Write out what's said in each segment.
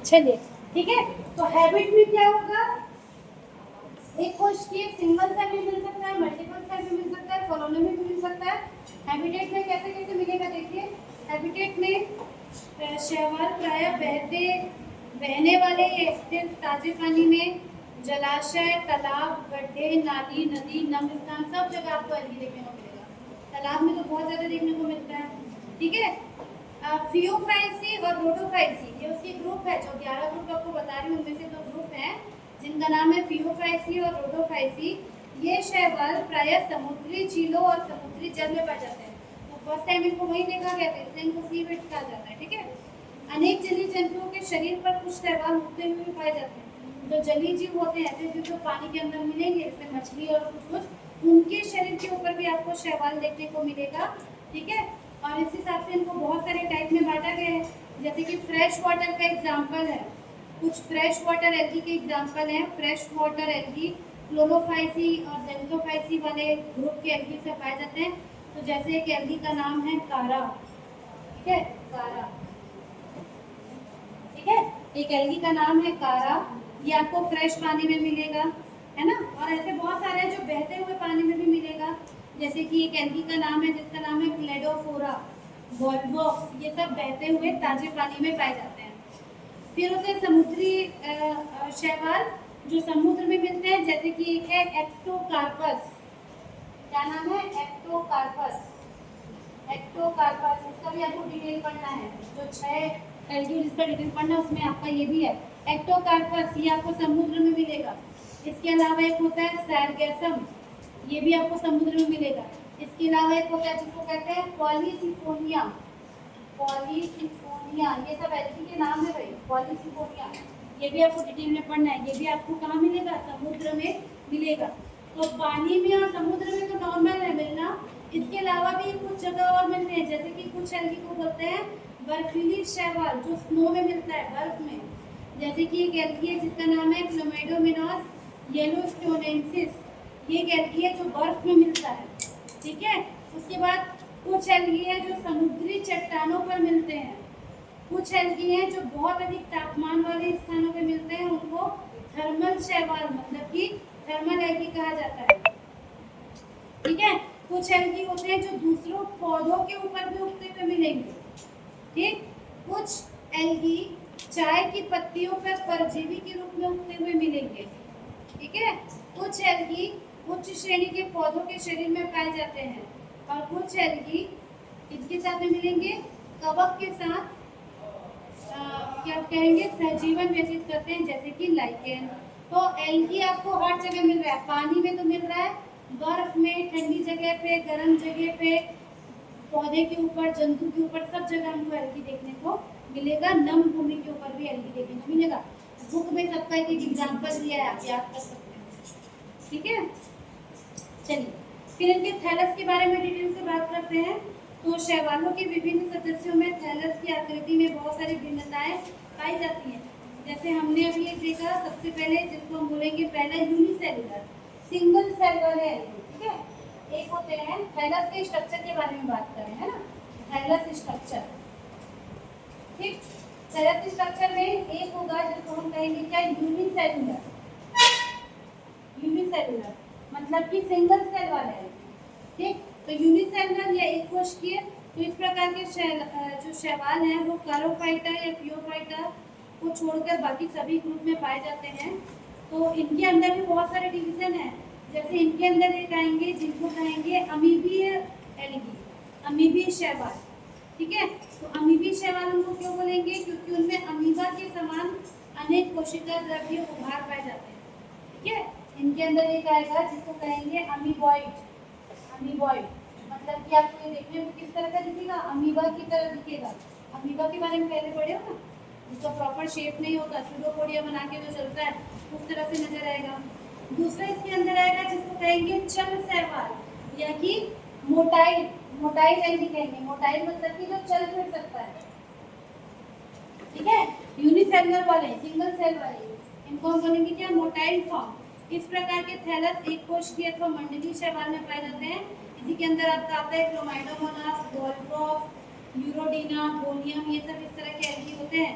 चलिए ठीक है। तो हैबिट में क्या होगा, एक कोश की सिंगल सेल भी मिल सकता है, मल्टीपल सेल भी मिल सकता है, कॉलोनी में भी मिल सकता है। हैबिटेट में कैसे कैसे मिलेगा देखिए। हैबिटेट में शैवाल प्रायः बहने वाले या स्थिर ताजे पानी में, जलाशय, तालाब, गड्ढे, नाली, नदी, नम स्थान, सब जगह आपको एल्गी देखने को मिलेगा। तालाब में तो बहुत ज़्यादा देखने को मिलता है, ठीक है। फियोफाइसी और रोडोफाइसी, ये उसके ग्रुप है, जो 11 ग्रुप आपको बता रही हूँ उनमें से 2 ग्रुप हैं जिनका नाम है फियोफाइसी और रोडोफाइसी। ये शैवाल प्रायः समुद्री झीलों और समुद्री जल में पाए जाते हैं। तो फर्स्ट टाइम इनको वहीं देखा गया था, इसलिए इनको सीवीड्स कहा जाता है, ठीक है। अनेक जलीय जंतुओं के शरीर पर कुछ शैवाल उगते हुए भी पाए जाते हैं। जो जलीय जीव होते हैं, ऐसे जो पानी के अंदर मिलेंगे, जैसे मछली और कुछ, उनके शरीर के ऊपर भी आपको शैवाल देखने को मिलेगा, ठीक है। और इस हिसाब से इनको बहुत सारे टाइप में बांटा गया है। जैसे कि फ्रेश वाटर का एग्जाम्पल है, कुछ फ्रेश वाटर एल्गी के एग्जाम्पल हैं। फ्रेश वाटर एल्गी क्लोरोफाइसी और जेंथोफाइसी वाले ग्रुप के एल्गी से पाए जाते हैं। तो जैसे एक एल्गी का नाम है कारा, ठीक है, कारा, ठीक है, एक एल्गी का नाम है कारा, ये आपको फ्रेश पानी में मिलेगा, है ना। और ऐसे बहुत सारे हैं जो बहते हुए पानी में भी मिलेगा। जैसे कि एक एल्गी का नाम है जिसका नाम है क्लेडोफोरा, वॉल्वॉक्स, ये सब बहते हुए ताजे पानी में पाए जाते हैं। फिर होते हैं समुद्री शैवाल जो समुद्र में मिलते हैं। जैसे कि एक है एक्टोकार्पस, क्या नाम है, एक्टोकार्पस, एक्टोकार्पस, इसका भी आपको डिटेल पढ़ना है। जो 6 एल्गी जिसका डिटेल पढ़ना है उसमें आपका ये भी है एक्टोकार्पस, ये आपको समुद्र में मिलेगा। इसके अलावा एक होता है सैरगैसम, ये भी आपको समुद्र में मिलेगा। इसके अलावा एक होता है जिसको कहते हैं पॉलीसिफोनिया, पॉलीसिफोनिया, ये सब एल्गी के नाम है भाई, पॉलीसिफोनिया, ये भी आपको डिटेल में पढ़ना है। ये भी आपको कहाँ मिलेगा, समुद्र में मिलेगा। तो पानी में और समुद्र में तो नॉर्मल है मिलना, इसके अलावा भी कुछ जगह और मिलते हैं। जैसे कि कुछ एल्गी को बोलते हैं बर्फीली शैवाल, जो स्नो में मिलता है, बर्फ में। जैसे कि एक एल्गी है जिसका नाम है क्लोमेडोमोनास येलोस्टोनेंसिस, ये एक एल्गी है जो बर्फ में मिलता है, ठीक है। उसके बाद कुछ एल्गी है जो समुद्री चट्टानों पर मिलते हैं। कुछ एल्गी हैं जो बहुत अधिक तापमान वाले स्थानों पर मिलते हैं, उनको थर्मल शैवाल मतलब कि थर्मल एल्गी कहा जाता है, ठीक है। कुछ एल्गी होते हैं जो दूसरों पौधों के ऊपर भी उगते हुए मिलेंगे, ठीक। कुछ एल्गी चाय की पत्तियों पर परजीवी के रूप में उगते हुए मिलेंगे, ठीक है। कुछ एल्गी उच्च श्रेणी के पौधों के शरीर में पाए जाते हैं, और कुछ एल्गी इसके साथ में मिलेंगे कवक के साथ क्या कहेंगे, सहजीवन व्यतीत करते हैं, जैसे कि लाइकेन। तो एल्गी आपको हर जगह मिल रहा है, पानी में तो मिल रहा है, बर्फ में, ठंडी जगह पे, गर्म जगह पे, पौधे के ऊपर, जंतु के ऊपर, सब जगह हमको एल्गी देखने को मिलेगा। नम भूमि के ऊपर भी एल्गी देखने को मिलेगा। बुक में सबका एक एग्जाम्पल दिया है, आप याद कर सकते हैं, ठीक है। चलिए फिर इनके थैलस के बारे में डिटेल से बात करते हैं। तो शैवालों के विभिन्न सदस्यों में थैलस की आकृति में बहुत सारी भिन्नताएं पाई जाती हैं। जैसे हमने अभी एक देखा, सबसे पहले जिसको हम बोलेंगे पहला यूनिसेलुलर, सिंगल सेल वाले एल्गी, ठीक है। एक होते हैं थैलस के स्ट्रक्चर के बारे में बात करें, है ना, थैलस स्ट्रक्चर, ठीक। थैलस स्ट्रक्चर में एक होगा जिसको हम कहेंगे क्या, यूनिसेलुलर, यूनिसेलुलर मतलब कि सिंगल सेल वाले हैं, ठीक। तो यूनिसेलुलर या एक कोशिकीय, तो इस प्रकार के जो शैवाल हैं वो कारोफाइटा या फियोफाइटा को छोड़कर बाकी सभी ग्रुप में पाए जाते हैं। तो इनके अंदर भी बहुत सारे डिवीजन हैं। जैसे इनके अंदर एक आएंगे जिनको कहेंगे अमीबीय एल्गी, अमीबीय शैवाल, ठीक है। तो अमीबीय शैवाल उनको क्यों बोलेंगे, क्योंकि उनमें अमीबा के समान अनेक कोशिका द्रव्य उभार पाए जाते हैं, ठीक है। इनके अंदर एक आएगा जिसको कहेंगे अमीबॉइड, अमीबॉइड मतलब कि आपको ये देखने में किस तरह का दिखेगा, अमीबा की तरह दिखेगा। अमीबा के बारे में पहले पढ़े हो ना, उसका प्रॉपर शेप नहीं होता, सूडोपोडिया बना के जो चलता है उस तरह से नजर आएगा। दूसरा इसके अंदर आएगा जिसको कहेंगे चल शैवाल, या कि मोटाइल, मोटाइल एल्गी कहेंगे। मोटाइल मतलब कि जो चल फिर सकता है, ठीक है। यूनिसेलुलर वाले, सिंगल सेल वाले, इनको हम बोलेंगे क्या, मोटाइल फॉर्म। इस प्रकार के थैलस एक कोशिकीय अथवा मंडलीय शैवाल में पाए जाते हैं। इसी के अंदर आपका आता है क्लोमाइडोमोनास, वॉल्फ्रॉस, यूरोडीना, बोनियम, ये सब इस तरह के एल्गी होते हैं।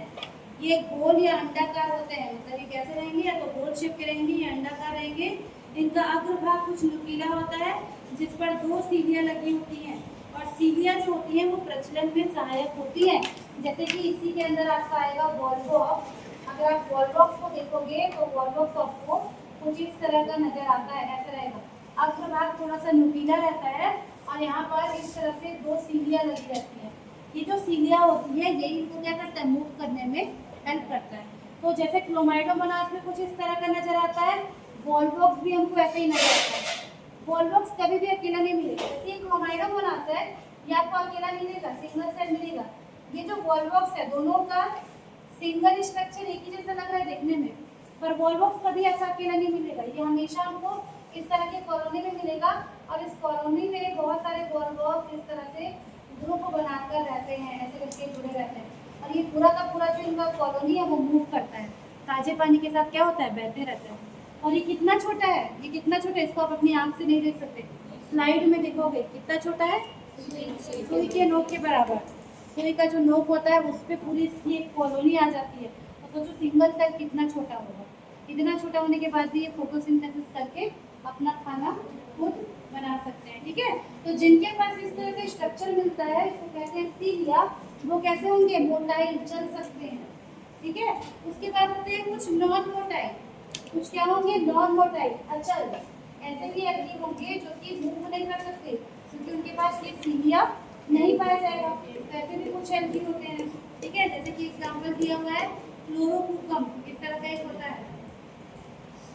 ये गोल या अंडाकार होते हैं, मतलब ये कैसे रहेंगे, या तो गोल शेप के रहेंगे या अंडाकार रहेंगे। इनका अग्रभाग कुछ नुकीला होता है जिस पर 2 सीढ़ियाँ लगी होती हैं, और सीढ़ियाँ जो होती हैं वो प्रचलन में सहायक होती हैं। जैसे कि इसी के अंदर आपका आएगा वॉल बॉक्स। अगर आप वॉल बॉक्स को देखोगे तो वॉल बॉक्स आपको कुछ इस तरह का नजर आता है, ऐसा रहेगा। अग्रभाग थोड़ा सा नुकीला रहता है और यहाँ पर इस तरह से 2 सीढ़ियाँ लगी रहती हैं। ये जो सीढ़ियाँ होती है यही इनको क्या करता है, मूव करने में हेल्प करता है। तो जैसे क्लोमाइडोमोनास में कुछ इस तरह का नजर आता है, वॉल बॉक्स भी हमको ऐसे ही नजर आता है। वॉल बॉक्स कभी भी अकेला नहीं मिलेगा। जैसे ये क्लोमाइडोमोनास है, ये आपको अकेला मिलेगा, सिंगल सेल मिलेगा। ये जो वॉल बॉक्स है दोनों का सिंगल स्ट्रक्चर एक ही जैसा लग रहा है देखने में, पर वॉल बॉक्स कभी ऐसा अकेला नहीं मिलेगा। ये हमेशा हमको इस तरह के कॉलोनी में मिलेगा, और इस कॉलोनी में बहुत सारे वॉल बॉक्स इस तरह से ग्रुप बनाकर रहते हैं, ऐसे करके जुड़े रहते हैं। और ये पूरा का पूरा जो इनका कॉलोनी है वो मूव करता है, ताजे पानी के साथ क्या होता है, बहते रहता है। और ये कितना छोटा है, ये कितना छोटा है, इसको आप अपनी आंख से नहीं देख सकते, स्लाइड में देखोगे कितना छोटा है, सुई के नोक के बराबर। सुई का जो नोक होता है उस पर पूरी इसकी एक कॉलोनी आ जाती है। तो सोचो सिंगल सेल कितना छोटा होगा। इतना छोटा होने के बाद भी ये फोटोसिंथेसिस करके अपना खाना खुद बना सकते हैं। ठीक है, तो जिनके पास इस तरह का स्ट्रक्चर मिलता है इसको कहते हैं सीलिया। वो कैसे होंगे, मोटाइल, चल सकते हैं। ठीक है, उसके बाद होते हैं कुछ नॉन मोटाइल। कुछ क्या होंगे, नॉन मोटाइल, अचल। ऐसे भी एल्गी होंगे जो कि मूव नहीं कर सकते क्योंकि उनके पास ये सीलिया नहीं पाया जाएगा। तो ऐसे भी कुछ एल्गी होते हैं। ठीक है, जैसे कि एग्जाम्पल दिया हुआ है क्लोरोकुकम, इस तरह का एक होता है।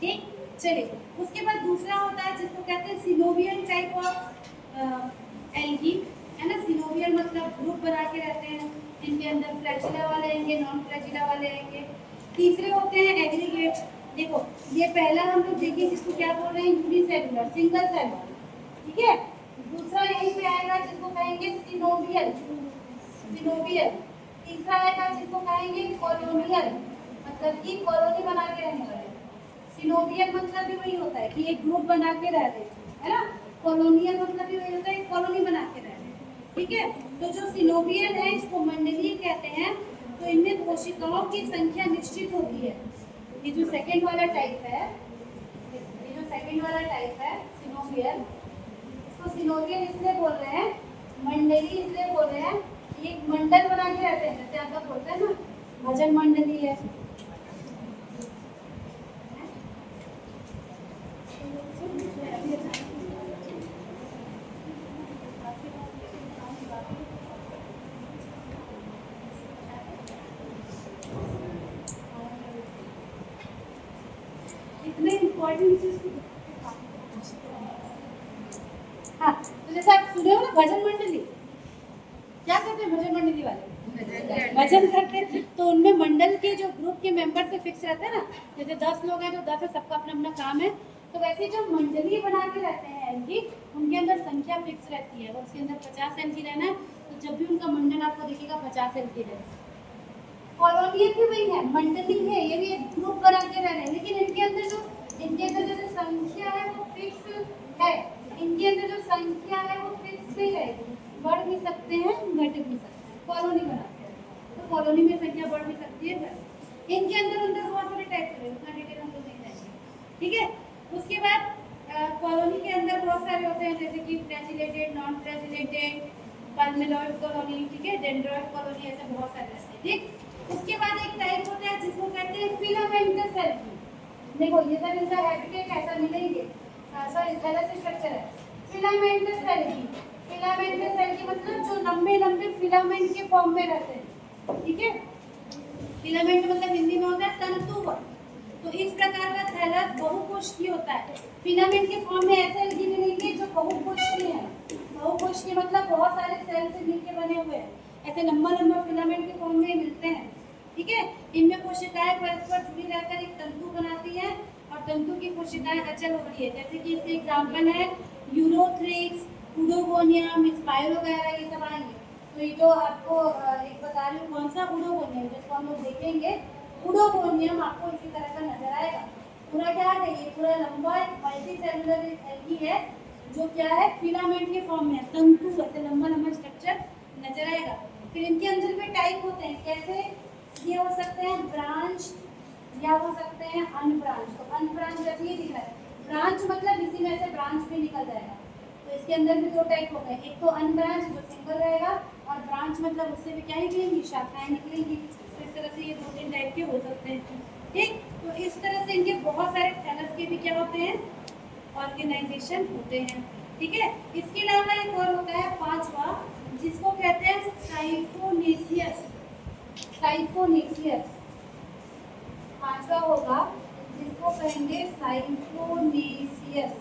ठीक, चलिए उसके बाद दूसरा होता है जिसको कहते हैं सिनोवियल टाइप ऑफ एल्गी, है ना। सिनोवियल मतलब ग्रुप बना के रहते हैं, इनके अंदर फ्लैजिला वाले आएंगे, नॉन फ्लैजिला वाले आएंगे। तीसरे होते हैं एग्रीगेट। देखो ये पहला हम लोग देखिए जिसको क्या बोल रहे हैं, यूनिसेलुलर, सिंगल सेल। ठीक है, दूसरा यहीं पे आएगा जिसको कहेंगे सिनोवियल, सिनोवियल। तीसरा आएगा जिसको कहेंगे कॉलोनियल, मतलब कि कॉलोनी बना के रहने वाले। सिनोवियल मतलब भी वही होता है कि एक ग्रुप बना के रह रहे, है ना। कॉलोनियल मतलब भी वही होता है, एक कॉलोनी बना के रह रहे। ठीक है, तो जो सिनोवियल है इसको मंडलीय कहते हैं। तो इनमें कोशिकाओं की संख्या निश्चित होती है। ये जो सेकंड वाला टाइप है, ये जो सेकंड वाला टाइप है सिनोवियल, इसको सिनोवियल इसलिए बोल रहे हैं, मंडली इसलिए बोल रहे हैं, ये एक मंडल बना के रहते हैं। जैसे आप लोग बोलते हैं ना भजन मंडली है, इतने इम्पोर्टेंट चीज। हाँ, तो जैसे आप सुने हो ना भजन मंडली, क्या करते हैं भजन मंडली वाले, भजन करते हैं। तो उनमें मंडल के जो ग्रुप के मेंबर से फिक्स रहते हैं ना, जैसे 10 लोग हैं, जो 10 है, सबका अपना अपना काम है। तो वैसे जो मंडली बना के रहते हैं एल्गी, उनके अंदर संख्या फिक्स रहती है। अगर उसके अंदर 50 एल्गी रहना है तो जब भी उनका मंडल आपको दिखेगा 50 एल्गी रहेगा। कॉलोनियल भी वही है, मंडली है, ये भी एक ग्रुप बना के रह रहे हैं, लेकिन इनके अंदर जो संख्या है वो फिक्स है। इनके अंदर जो संख्या है वो फिक्स नहीं रहेगी, बढ़ भी सकते हैं, घट भी सकते हैं। कॉलोनी बनाते हैं तो कॉलोनी में संख्या बढ़ भी सकती है, इनके अंदर बहुत सारे टाइप्स है, उतना डिटेल हम लोग नहीं जाएंगे। ठीक है, उसके बाद कॉलोनी के अंदर बहुत सारे होते हैं, जैसे कि फ्लैजिलेटेड, नॉन फ्लैजिलेटेड, पल्मेलॉइड कॉलोनी, ठीक है, डेंड्रॉइड कॉलोनी, ऐसे बहुत सारे रहते हैं। ठीक, उसके बाद एक टाइप होता है जिसको कहते हैं फिलामेंटस एल्गी। देखो ये सब इनका हैबिटेट ऐसा मिलेंगे, सॉरी थैलस स्ट्रक्चर है। फिलामेंटस एल्गी, फिलामेंटस एल्गी मतलब जो लंबे लंबे फिलामेंट के फॉर्म में रहते हैं। ठीक है, फिलामेंट मतलब हिंदी में होता है तंतु। तो इस प्रकार का थैलस बहुकोष्ठीय होता है। फिलामेंट के फॉर्म में ऐसे एल्गी मिलेंगे जो बहुकोष्ठीय है। बहुकोष्ठीय मतलब बहुत सारे सेल से मिलकर बने हुए हैं, ऐसे लंबा लंबा फिलामेंट के फॉर्म में मिलते हैं। ठीक है, इनमें कोशिकाएं परस्पर जुड़ी रहकर एक तंतु बनाती हैं और तंतु की कोशिकाएं अचल होती है। जैसे कि इसके एग्जाम्पल है यूरोथ्रिक्स, उडोगोनियम, स्पाइरोगैरा, ये सब आएंगे। तो ये जो आपको एक बता रही हूँ, कौन सा उडोगोनियम, जिसको हम लोग देखेंगे, उडोगोनियम आपको इसी तरह का नजर आएगा। पूरा क्या है, ये पूरा लंबा मल्टी सेलुलर एल्गी है जो क्या है, फिलामेंट के फॉर्म में, तंतु, ऐसे लंबा लंबा स्ट्रक्चर नजर आएगा। फिर इनके अंदर में टाइप होते हैं, कैसे, ये हो सकते हैं ब्रांच या हो सकते हैं अनब्रांच। तो अनब्रांच जैसे ये दिख रहा है, ब्रांच मतलब इसी में से ब्रांच भी निकल जाएगा। तो इसके अंदर भी दो टाइप हो गए, एक तो अनब्रांच जो सिंगल रहेगा, और ब्रांच मतलब उससे भी क्या निकलेंगी, शाखाएं निकलेंगी। तो इस तरह से ये दो तीन टाइप के हो सकते हैं। ठीक, तो इस तरह से इनके बहुत सारे थैलस के भी क्या होते हैं, ऑर्गेनाइजेशन होते हैं। ठीक है, इसके अलावा एक और होता है पांचवा, जिसको कहते हैं साइफोनेसियस। साइफोनेसियस पांचवा होगा, जिसको कहेंगे साइफोनेसियस।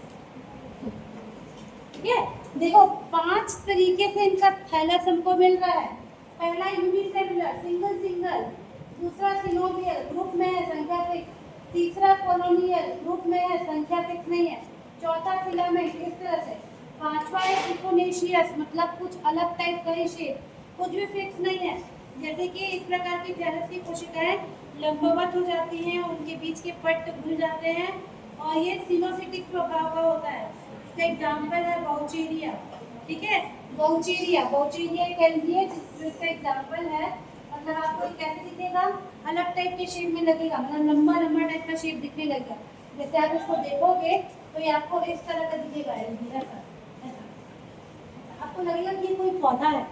ठीक है, देखो 5 तरीके से इनका थैलस हमको मिल रहा है। पहला यूनिसेलुलर, सिंगल सिंगल। दूसरा सिनोवियल, ग्रुप में है, संख्या 6। तीसरा कॉलोनियल, ग्रुप में है, संख्या 6 नहीं है। चौथा फिलामेंट, इस तरह से। पांचवा है सिफोनेशियस, मतलब कुछ अलग टाइप का ही शेप, कुछ भी फिक्स नहीं है। जैसे कि इस प्रकार की थैलस की कोशिकाएं लंबवत हो जाती हैं, उनके बीच के पट्ट खुल जाते हैं, और ये सिनोसिटिक प्रभाव का होता है। इसका एग्जाम्पल है बाउचेरिया। ठीक है, बाउचेरिया, बाउचेरिया एक एल्गी है जिसका एग्जाम्पल है। मतलब आपको ये कैसे दिखेगा, अलग टाइप के शेप में लगेगा, मतलब लंबा लंबा टाइप का शेप दिखने लगेगा। जैसे आप इसको देखोगे तो ये आपको इस तरह का दिखेगा, एल्गी ऐसा ऐसा। आपको लगेगा कि ये कोई पौधा है,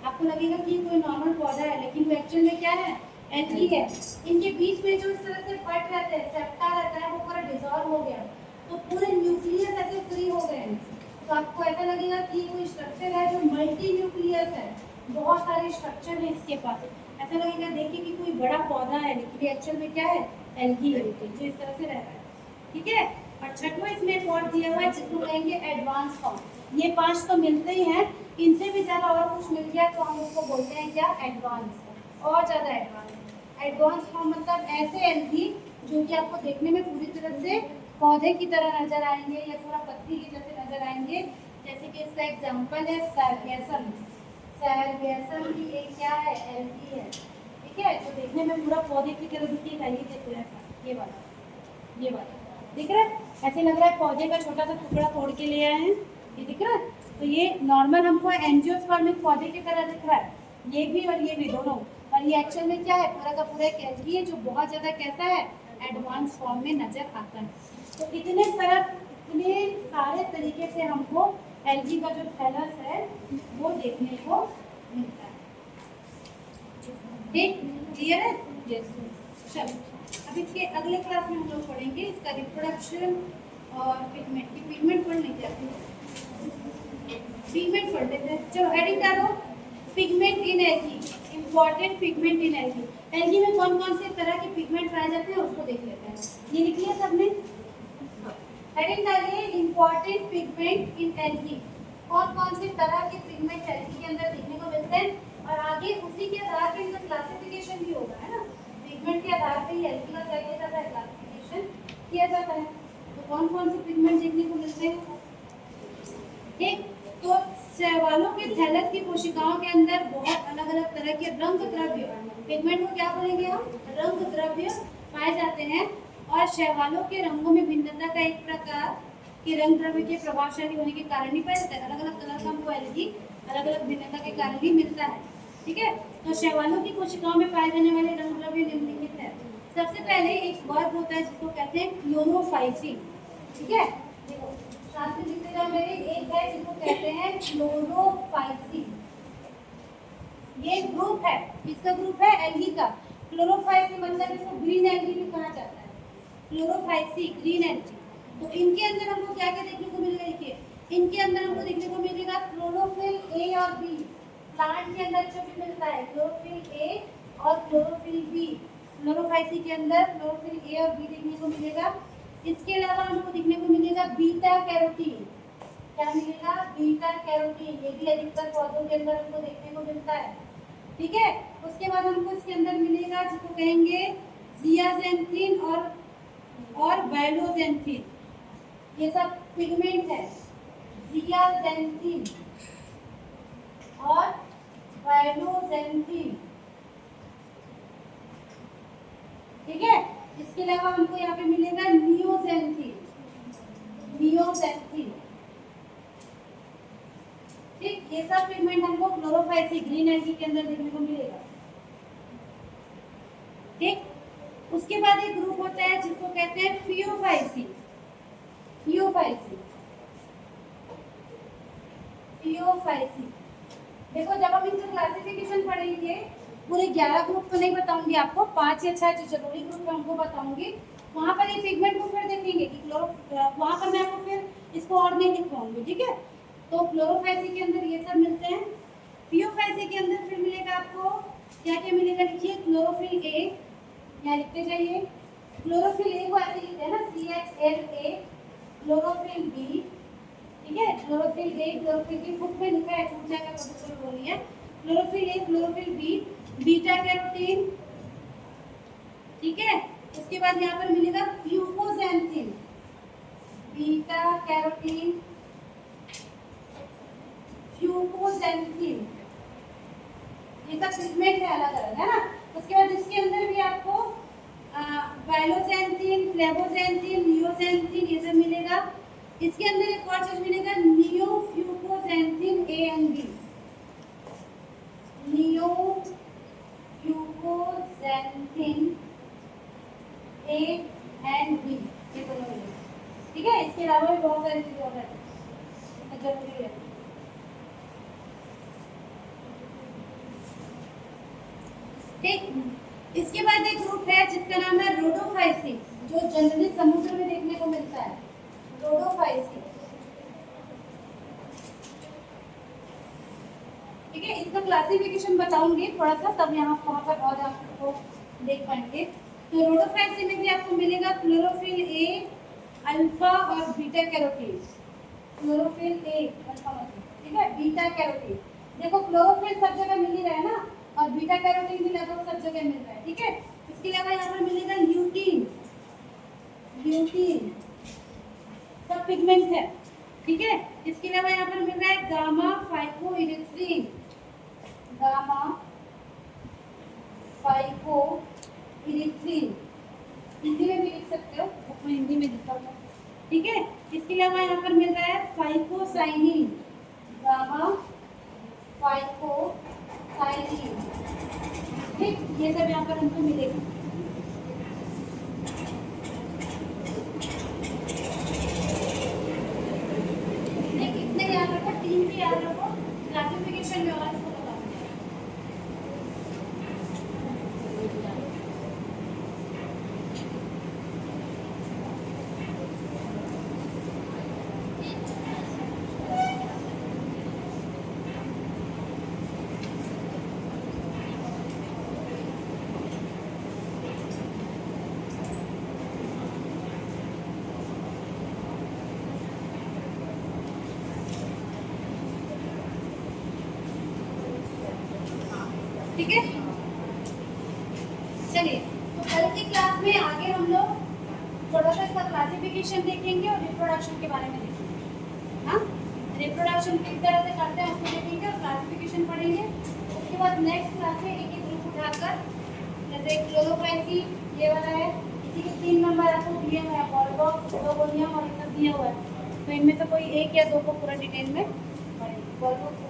आपको लगेगा कि ये कोई नॉर्मल पौधा है, लेकिन वो एक्चुअल में क्या है, एल्गी है। इनके बीच में जो इस तरह से पट रहते हैं, सेप्टा रहता है, वो पूरा डिसॉल्व हो गया, तो पूरे न्यूक्लियस ऐसे फ्री हो गए हैं। तो आपको ऐसा लगेगा कि कोई स्ट्रक्चर है जो मल्टी न्यूक्लियस है, बहुत सारे स्ट्रक्चर है इसके पास। ऐसा लगेगा देखिए कि कोई बड़ा पौधा है, लेकिन एक्चुअल में क्या है, एल्गी है जो इस तरह से रह रहा है। ठीक है, और छठवां इसमें एक और दिया हुआ है जिसको कहेंगे एडवांस फॉर्म। ये 5 तो मिलते ही हैं, इनसे भी ज़्यादा और कुछ मिल गया तो हम उसको बोलते हैं क्या, एडवांस, और ज़्यादा एडवांस। एडवांस फॉर्म मतलब ऐसे एल्गी जो कि आपको देखने में पूरी तरह से पौधे की तरह नजर आएंगे या पूरा पत्ती की जैसे नजर आएंगे। जैसे कि इसका एग्जांपल है सैरगैसम। सैरगैसम भी एक क्या है, एल्गी है। ठीक है, जो देखने में पूरा पौधे की तरह दिखेगा, ये देखो ऐसा, ये वाला दिख रहा है, ऐसे लग रहा है पौधे का छोटा सा टुकड़ा तोड़ के ले आए हैं, ये दिख रहा है। तो ये नॉर्मल हमको एंजियोस्पर्मिक पौधे की तरह दिख रहा है, ये भी और ये भी दोनों। और ये एक्चुअल में क्या है, पूरा का पूरा एक एल्गी है जो बहुत ज़्यादा कैसा है, एडवांस फॉर्म में नजर आता है। तो इतने सारे तरीके से हमको एल्गी का जो थैलस है वो देखने को मिलता है। ठीक, क्लियर है? यस। चलो, अब इसके अगले क्लास में हम लोग पढ़ेंगे इसका रिप्रोडक्शन और पिगमेंट। की पिगमेंट पढ़ लेते हैं, पिगमेंट पढ़ लेते हैं। चलो हेडिंग डालो, पिगमेंट इन एल्गी, इम्पॉर्टेंट पिगमेंट इन एल्गी। एल्गी में कौन कौन से तरह के पिगमेंट पाए जाते हैं उसको देख लेते हैं। ये लिख लिया सबने? हेडिंग डालिए, इम्पॉर्टेंट पिगमेंट इन एल्गी। कौन कौन से तरह के पिगमेंट एल्गी के अंदर देखने को मिलते हैं, और आगे उसी के आधार पर इनका क्लासिफिकेशन भी होगा, है ना। पिगमेंट के आधार पर एल्गी का क्या किया जाता है, क्लासिफिकेशन किया जाता है। तो कौन कौन से पिगमेंट देखने को मिलते हैं? ठीक, तो शैवालों के थैलस की कोशिकाओं के अंदर बहुत अलग अलग तरह के रंग द्रव्य, पिगमेंट को क्या बोलेंगे हम, रंग द्रव्य पाए जाते हैं। और शैवालों के रंगों में भिन्नता का एक प्रकार के रंग द्रव्य के प्रभावशाली होने के कारण ही पाया जाता है। अलग अलग कलर का हमको एल्गी अलग अलग भिन्नता के कारण ही मिलता है। ठीक है, तो शैवालों की कोशिकाओं में पाए जाने वाले रंग द्रव्य निम्नलिखित है। सबसे पहले एक वर्ग होता है जिसको कहते हैं क्लोरोफाइसिन। ठीक है, देखो साथ में लिखते जाओ मेरे, एक है जिसको कहते हैं क्लोरोफाइसिन। ये ग्रुप है, इसका ग्रुप है एल्गी का। क्लोरोफाइसिन मतलब इसको ग्रीन एल्गी भी कहा जाता है, क्लोरोफाइसी ग्रीन एल्गी। तो इनके अंदर हमको क्या क्या देखने को मिलेगा, देखिए इनके अंदर हमको देखने को मिलेगा क्लोरोफिल ए और बी। प्लांट के अंदर जो भी मिलता है क्लोरोफिल ए और क्लोरोफिल बी, क्लोरोफाइसी के अंदर क्लोरोफिल ए और बी देखने को मिलेगा। इसके अलावा हमको देखने को मिलेगा बीटा कैरोटीन। क्या मिलेगा, बीटा कैरोटीन। ये भी अधिकतर पौधों के अंदर हमको देखने को मिलता है। ठीक है, उसके बाद हमको इसके अंदर मिलेगा जिसको कहेंगे जियाजेंथिन और वायलोजेंथिन। ये सब पिगमेंट है, जियाजेंथिन और वायलोजेंथिन। ठीक है, इसके अलावा हमको यहाँ पे मिलेगा नियोजेंथिन, नियोजेंथिन। ठीक, ये सब पिगमेंट हमको क्लोरोफाइसी ग्रीन एल्गी के अंदर देखने को मिलेगा। उसके बाद एक ग्रुप होता है जिसको कहते हैं फियोफाइसी। Phaeophyceae, Phaeophyceae. देखो जब हम इसका क्लासिफिकेशन पढ़ेंगे, पूरे 11 ग्रुप तो नहीं बताऊंगी आपको, 5 या 6 जो जरूरी ग्रुप है उनको बताऊंगी। वहाँ पर ये पिगमेंट को फिर देखेंगे कि वहाँ पर मैं आपको फिर इसको और नहीं लिखवाऊंगी, ठीक है। तो क्लोरोफाइसी के अंदर ये सब मिलते हैं। फियोफाइसी के अंदर फिर मिलेगा आपको क्या क्या मिलेगा, लिखिए क्लोरोफिल ए, यहाँ लिखते जाइए। क्लोरोफिल ए को ऐसे लिखते हैं ना, CHLA। क्लोरोफिल बी, ठीक है, chlorophyll A, chlorophyll B book में लिखा है, छूट जाएगा तो दूसरा बोलिए। Chlorophyll A, chlorophyll B, beta carotene, ठीक है। उसके बाद यहाँ पर मिलेगा फ्यूकोजैंथिन, बीटा कैरोटीन, फ्यूकोजैंथिन, ये सब पिगमेंट है अलग अलग, है ना। उसके बाद इसके अंदर भी आपको वाइलोजैंथिन, फ्लेवोजैंथिन, नियोजैंथिन ये सब मिलेगा। इसके अंदर एक और चीज मिलेगा, neofucoxanthin A and B, neofucoxanthin A and B, ये दोनों मिलेगा, ठीक है। इसके अलावा भी बहुत सारी चीजें और हैं, जरूरी है। ठीक, इसके बाद एक ग्रुप है जिसका नाम है रोडोफाइसी, जो जनरली समुद्र में देखने को मिलता है, रोडोफाइसी, ठीक है। इसका क्लासिफिकेशन बताऊंगी थोड़ा सा, तब यहाँ वहाँ पर और आपको देख पाएंगे। तो रोडोफाइसी में भी आपको मिलेगा क्लोरोफिल ए, अल्फा और beta carotene. Chlorophyll A alpha मतलब, ठीक है, बीटा कैरोटीन। देखो क्लोरोफिल सब जगह मिल ही रहा है ना, और बीटा कैरोटीन भी लगभग सब जगह मिल रहा है, ठीक है। इसके अलावा यहाँ पर मिलेगा ल्यूटीन, ल्यूटीन सब पिगमेंट है, ठीक है। इसके अलावा यहाँ पर मिल रहा है गामा फाइकोइरिथ्रिन, गामा फाइकोइरिथ्रिन, हिंदी में भी लिख सकते हो, बुक में हिंदी में लिखा हुआ, ठीक है। इसके अलावा यहाँ पर मिल रहा है फाइकोसाइनिन, गामा फाइकोसाइनिन, ठीक, ये सब यहाँ पर हमको मिलेगा। इतने याद रखो, 3 भी याद रखो, क्लासिफिकेशन में और इसको बता दें। ठीक है, चलिए तो कल की क्लास में आगे हम लोग थोड़ा सा इसका क्लासिफिकेशन देखेंगे और रिप्रोडक्शन के बारे में देखेंगे। हाँ, रिप्रोडक्शन किस तरह से करते हैं उसको देखेंगे और क्लासिफिकेशन पढ़ेंगे। उसके बाद नेक्स्ट क्लास में एक एक ग्रुप उठाकर, जैसे क्लोरोफाइसी ये वाला है, इसी के 3 नंबर आपको दिए हुए हैं, बॉलबॉक्स, प्रोगोनियम और ये सब दिया हुआ है, तो इनमें से कोई एक या दो को पूरा डिटेल में पढ़ेंगे।